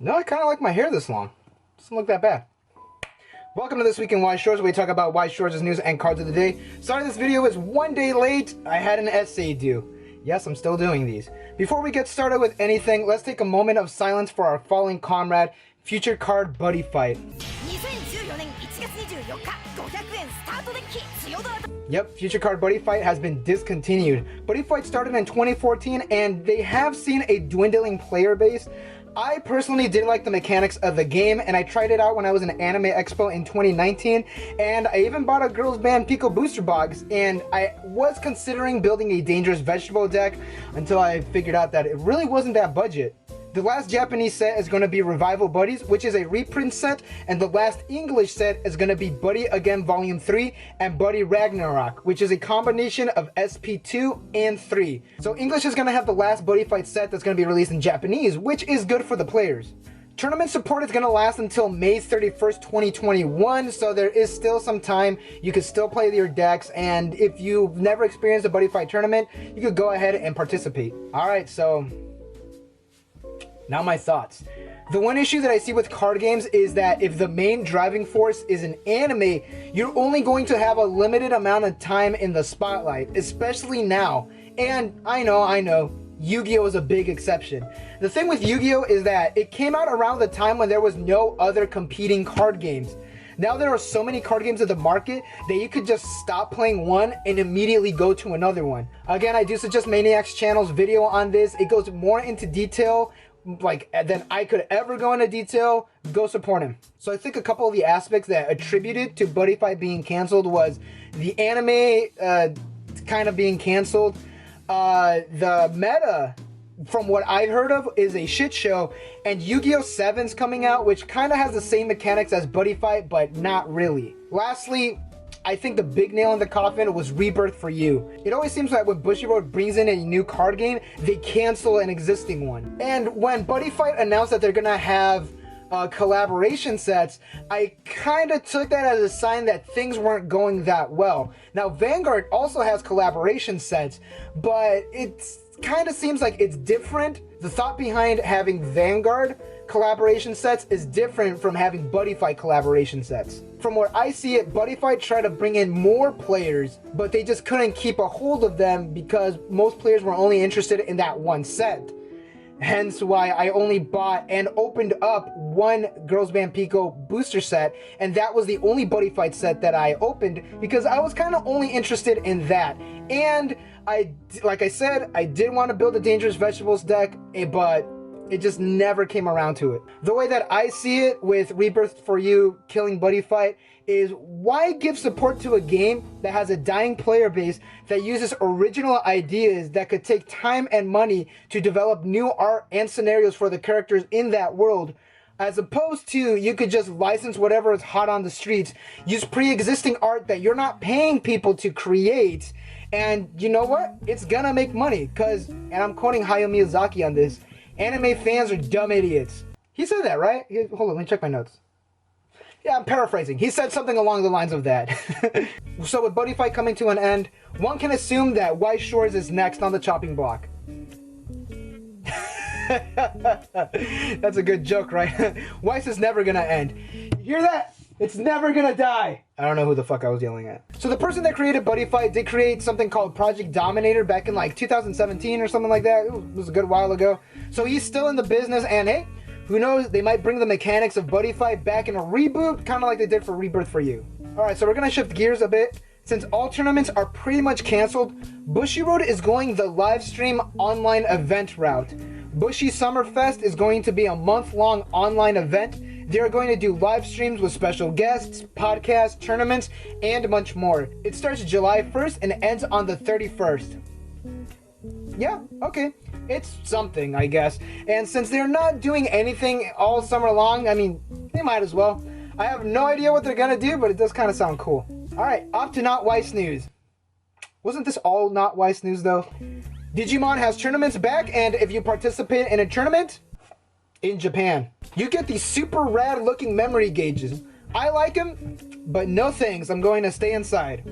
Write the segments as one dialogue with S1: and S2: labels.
S1: No, I kind of like my hair this long. Doesn't look that bad. Welcome to This Week in Weiss Schwarz, where we talk about Weiss Schwarz's news and cards of the day. Sorry this video is one day late. I had an essay due. Yes, I'm still doing these. Before we get started with anything, let's take a moment of silence for our fallen comrade, future card Buddyfight. Yep, future card Buddyfight has been discontinued. Buddyfight started in 2014 and they have seen a dwindling player base. I personally did like the mechanics of the game, and I tried it out when I was in Anime Expo in 2019, and I even bought a Girls Band Pico booster box, and I was considering building a dangerous vegetable deck until I figured out that it really wasn't that budget. The last Japanese set is going to be Revival Buddies, which is a reprint set, and the last English set is going to be Buddy Again Volume 3 and Buddy Ragnarok, which is a combination of SP2 and 3. So English is going to have the last Buddyfight set that's going to be released in Japanese, which is good for the players. Tournament support is going to last until May 31st, 2021, so there is still some time. You can still play your decks, and if you've never experienced a Buddyfight tournament, you could go ahead and participate. Alright, so now my thoughts. The one issue that I see with card games is that if the main driving force is an anime, you're only going to have a limited amount of time in the spotlight, especially now. And I know, Yu-Gi-Oh is a big exception. The thing with Yu-Gi-Oh is that it came out around the time when there was no other competing card games. Now there are so many card games in the market that you could just stop playing one and immediately go to another one. Again, I do suggest Maniac's channel's video on this. It goes more into detail than I could ever go into detail. Go support him. So I think a couple of the aspects that attributed to Buddyfight being canceled was the anime kind of being canceled. The meta, from what I've heard of, is a shit show, and Yu-Gi-Oh! 7's coming out, which kind of has the same mechanics as Buddyfight, but not really. Lastly, I think the big nail in the coffin was Rebirth for You. It always seems like when Bushiroad brings in a new card game, they cancel an existing one. And when Buddyfight announced that they're gonna have collaboration sets, I kind of took that as a sign that things weren't going that well. Now, Vanguard also has collaboration sets, but it kind of seems like it's different. The thought behind having Vanguard collaboration sets is different from having Buddyfight collaboration sets. From what I see it, Buddyfight tried to bring in more players, but they just couldn't keep a hold of them because most players were only interested in that one set. Hence why I only bought and opened up one Girls Band Pico booster set, and that was the only Buddyfight set that I opened because I was kind of only interested in that. And like I said, I did want to build a Dangerous Vegetables deck, but it just never came around to it. The way that I see it with Rebirth for You killing Buddyfight is, why give support to a game that has a dying player base that uses original ideas that could take time and money to develop new art and scenarios for the characters in that world, as opposed to you could just license whatever is hot on the streets, use pre-existing art that you're not paying people to create, and you know what? It's gonna make money, because, and I'm quoting Hayao Miyazaki on this, anime fans are dumb idiots. He said that, right? Hold on, let me check my notes. Yeah, I'm paraphrasing. He said something along the lines of that. So with Buddyfight coming to an end, one can assume that Weiss Schwarz is next on the chopping block. That's a good joke, right? Weiss is never gonna end. You hear that? It's never gonna die. I don't know who the fuck I was yelling at. So the person that created Buddyfight did create something called Project Dominator back in like 2017 or something like that. It was a good while ago. So he's still in the business, and hey, who knows, they might bring the mechanics of Buddyfight back in a reboot, kind of like they did for Rebirth for You. Alright, so we're gonna shift gears a bit. Since all tournaments are pretty much canceled, Bushiroad is going the live stream online event route. Bushy Summerfest is going to be a month-long online event. They are going to do live streams with special guests, podcasts, tournaments, and much more. It starts July 1st and ends on the 31st. Yeah, okay. It's something, I guess. And since they're not doing anything all summer long, I mean, they might as well. I have no idea what they're gonna do, but it does kind of sound cool. Alright, off to Not Weiss news. Wasn't this all Not Weiss news, though? Digimon has tournaments back, and if you participate in a tournament in Japan, you get these super rad looking memory gauges. I like them, but no thanks, I'm going to stay inside.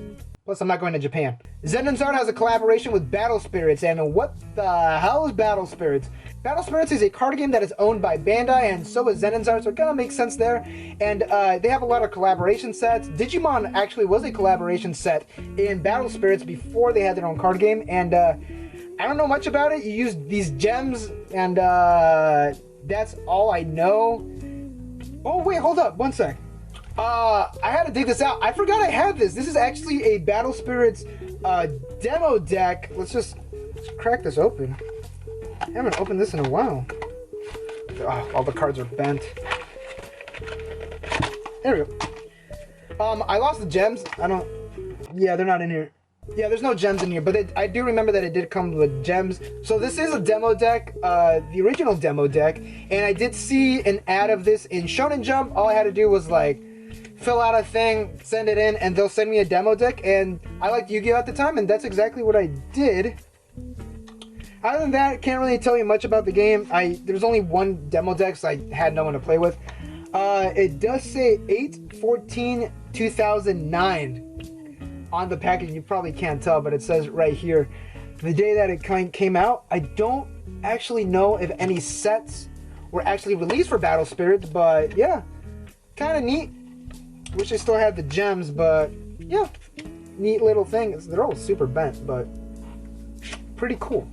S1: Plus, I'm not going to Japan. Zendan's Art has a collaboration with Battle Spirits, and what the hell is Battle Spirits? Battle Spirits is a card game that is owned by Bandai, and so is Zenenzar, so it kind of makes sense there. And they have a lot of collaboration sets. Digimon actually was a collaboration set in Battle Spirits before they had their own card game, and I don't know much about it. You use these gems, and that's all I know. Oh, wait, hold up, one sec. I had to dig this out. I forgot I had this. This is actually a Battle Spirits demo deck. Let's crack this open. I haven't opened this in a while. Oh, all the cards are bent. There we go. I lost the gems. Yeah, they're not in here. Yeah, there's no gems in here, but I do remember that it did come with gems. So this is a demo deck, the original demo deck, and I did see an ad of this in Shonen Jump. All I had to do was like fill out a thing, send it in, and they'll send me a demo deck, and I liked Yu-Gi-Oh at the time, and that's exactly what I did. Other than that, can't really tell you much about the game. There was only one demo deck, so I had no one to play with. It does say 8/14/2009 on the package. You probably can't tell, but it says right here the day that it came out. I don't actually know if any sets were actually released for Battle Spirits, but yeah, kind of neat. Wish I still had the gems, but yeah, neat little thing. They're all super bent, but pretty cool.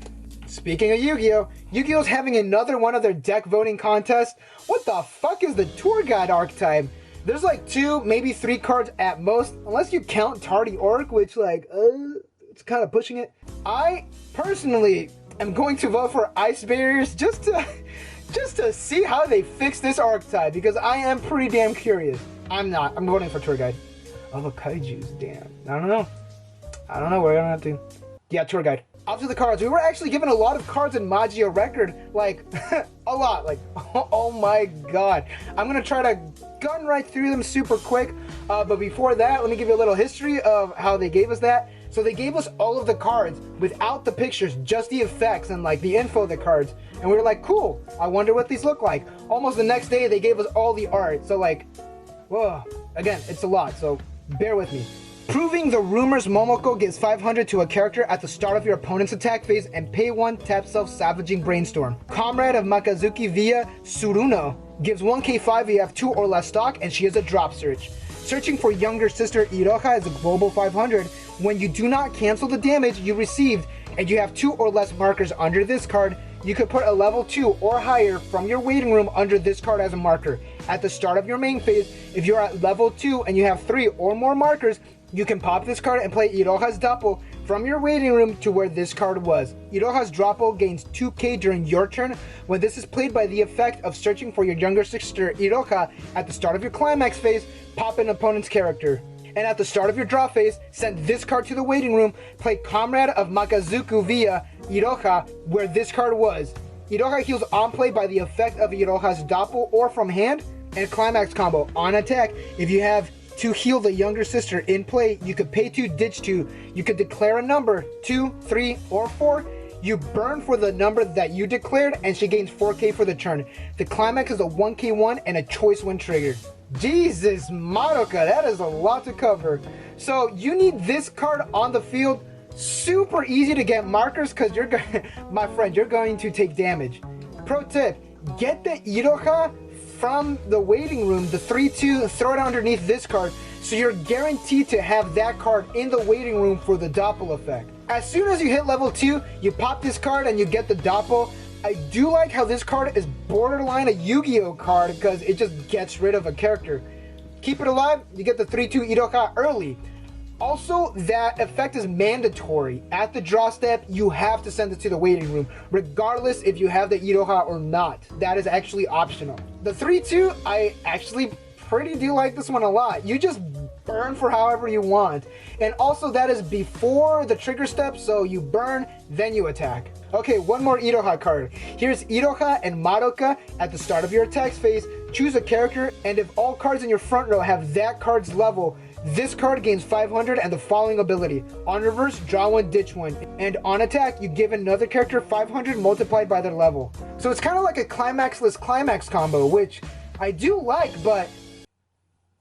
S1: Speaking of Yu-Gi-Oh! Yu-Gi-Oh's having another one of their deck voting contests. What the fuck is the Tour Guide archetype? There's like 2, maybe 3 cards at most, unless you count Tardy Orc, which like, it's kind of pushing it. I personally am going to vote for Ice Barriers just to see how they fix this archetype, because I am pretty damn curious. I'm not. I'm voting for Tour Guide. Oh, the Kaijus, damn. I don't know. We're gonna have to. Yeah, Tour Guide. Off to the cards. We were actually given a lot of cards in Magia Record, like a lot, like oh my god. I'm gonna try to gun right through them super quick, but before that, let me give you a little history of how they gave us that. So they gave us all of the cards without the pictures, just the effects and like the info of the cards, and we were like, cool, I wonder what these look like. Almost the next day they gave us all the art, so like, whoa, again, it's a lot, so bear with me. Proving the rumors, Momoko gives 500 to a character at the start of your opponent's attack phase and pay 1, tap self-savaging Brainstorm. Comrade of Makazuki via Suruno gives 1k5 if you have 2 or less stock and she is a drop search. Searching for younger sister Iroha is a global 500 when you do not cancel the damage you received and you have 2 or less markers under this card. You could put a level 2 or higher from your waiting room under this card as a marker. At the start of your main phase, if you're at level 2 and you have 3 or more markers, you can pop this card and play Iroha's Doppel from your waiting room to where this card was. Iroha's Doppel gains 2k during your turn when this is played by the effect of searching for your younger sister Iroha. At the start of your climax phase, pop an opponent's character. And at the start of your draw phase, send this card to the waiting room, play Comrade of Makazuku via Iroha where this card was. Iroha heals on play by the effect of Iroha's Doppel or from hand, and climax combo. On attack, if you have to heal the younger sister in play, you could pay 2, ditch 2. You could declare a number, 2, 3, or 4. You burn for the number that you declared, and she gains 4k for the turn. The climax is a 1k1 and a choice when triggered. Jesus, Madoka, that is a lot to cover. So you need this card on the field. Super easy to get markers because my friend, you're going to take damage. Pro tip, get the Iroha from the waiting room, the 3/2, throw it underneath this card, so you're guaranteed to have that card in the waiting room for the Doppel effect. As soon as you hit level 2, you pop this card and you get the Doppel. I do like how this card is borderline a Yu-Gi-Oh card because it just gets rid of a character. Keep it alive, you get the 3/2 Iroha early. Also, that effect is mandatory. At the draw step, you have to send it to the waiting room, regardless if you have the Iroha or not. That is actually optional. The 3/2, I actually pretty do like this one a lot. You just burn for however you want. And also that is before the trigger step, so you burn, then you attack. Okay, one more Iroha card. Here's Iroha and Madoka at the start of your attack phase. Choose a character, and if all cards in your front row have that card's level, this card gains 500 and the following ability. On reverse, draw 1, ditch 1. And on attack, you give another character 500 multiplied by their level. So it's kind of like a climaxless climax combo, which I do like, but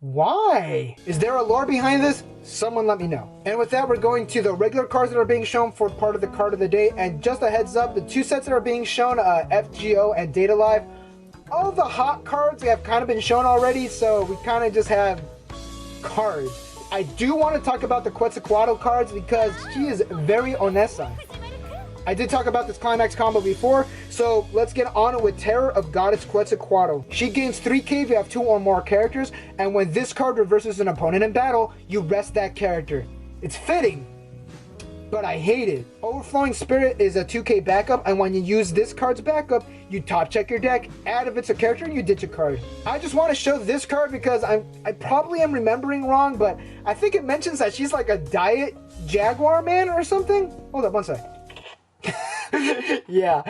S1: why? Is there a lore behind this? Someone let me know. And with that, we're going to the regular cards that are being shown for part of the card of the day. And just a heads up, the two sets that are being shown, FGO and Data Live, all of the hot cards have kind of been shown already, so we kind of just have cards. I do want to talk about the Quetzalcoatl cards because she is very honesta. I did talk about this climax combo before, so let's get on with Terror of Goddess Quetzalcoatl. She gains 3k if you have 2 or more characters, and when this card reverses an opponent in battle, you rest that character. It's fitting, but I hate it. Overflowing Spirit is a 2k backup, and when you use this card's backup, you top check your deck, add if it's a character, and you ditch a card. I just want to show this card because I probably am remembering wrong, but I think it mentions that she's like a diet jaguar man or something. Hold up one sec. Yeah,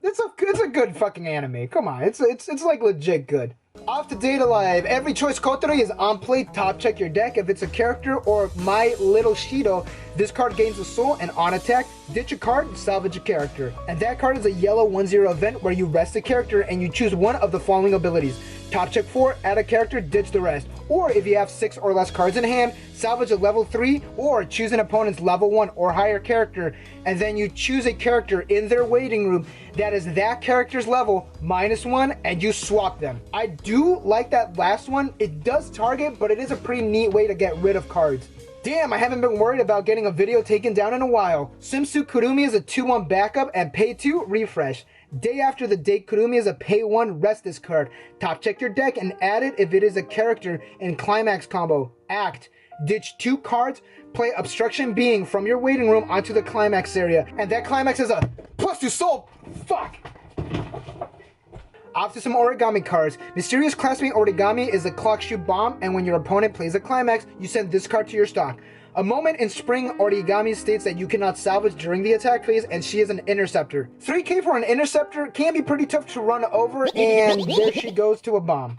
S1: it's a good fucking anime. Come on, it's like legit good. Off to Data Live. Every choice Kotori is on play. Top check your deck. If it's a character or My Little Shido, this card gains a soul, and on attack, ditch a card, salvage a character. And that card is a yellow 1/0 event where you rest a character and you choose one of the following abilities. Top check 4, add a character, ditch the rest. Or if you have 6 or less cards in hand, salvage a level 3 or choose an opponent's level 1 or higher character, and then you choose a character in their waiting room that is that character's level -1 and you swap them. I do like that last one. It does target, but it is a pretty neat way to get rid of cards. Damn, I haven't been worried about getting a video taken down in a while. Swimsuit Kurumi is a 2/1 backup and pay 2, refresh. Day after the date Kurumi is a pay 1, rest this card. Top check your deck and add it if it is a character in climax combo. Act. Ditch 2 cards, play Obstruction Being from your waiting room onto the climax area. And that climax is a +2 soul. Fuck! Off to some origami cards. Mysterious Classmate Origami is a clock shoe bomb, and when your opponent plays a climax, you send this card to your stock. A Moment in Spring Origami states that you cannot salvage during the attack phase, and she is an interceptor. 3k for an interceptor can be pretty tough to run over, and there she goes to a bomb.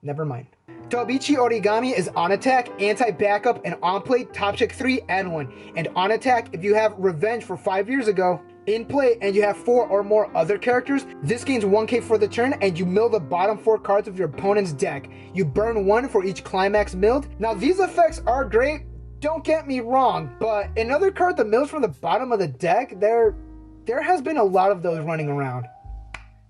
S1: Never mind. Tobichi Origami is on attack, anti-backup, and on play, top check 3, add 1. And on attack, if you have Revenge for 5 years ago in play and you have 4 or more other characters, this gains 1k for the turn and you mill the bottom 4 cards of your opponent's deck. You burn 1 for each climax milled. Now these effects are great, don't get me wrong, but another card that mills from the bottom of the deck, there has been a lot of those running around.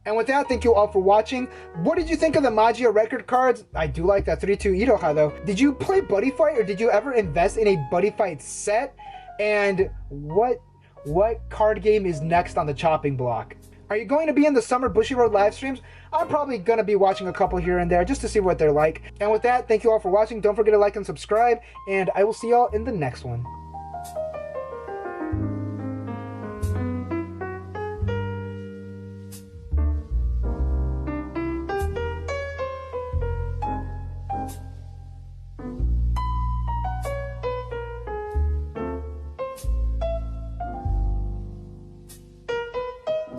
S1: And with that, thank you all for watching. What did you think of the Magia Record cards? I do like that 3/2 Iroha though. Did you play Buddyfight or did you ever invest in a Buddyfight set? And what card game is next on the chopping block? Are you going to be in the summer Bushiroad live streams? I'm probably going to be watching a couple here and there just to see what they're like. And with that, thank you all for watching. Don't forget to like and subscribe, and I will see y'all in the next one.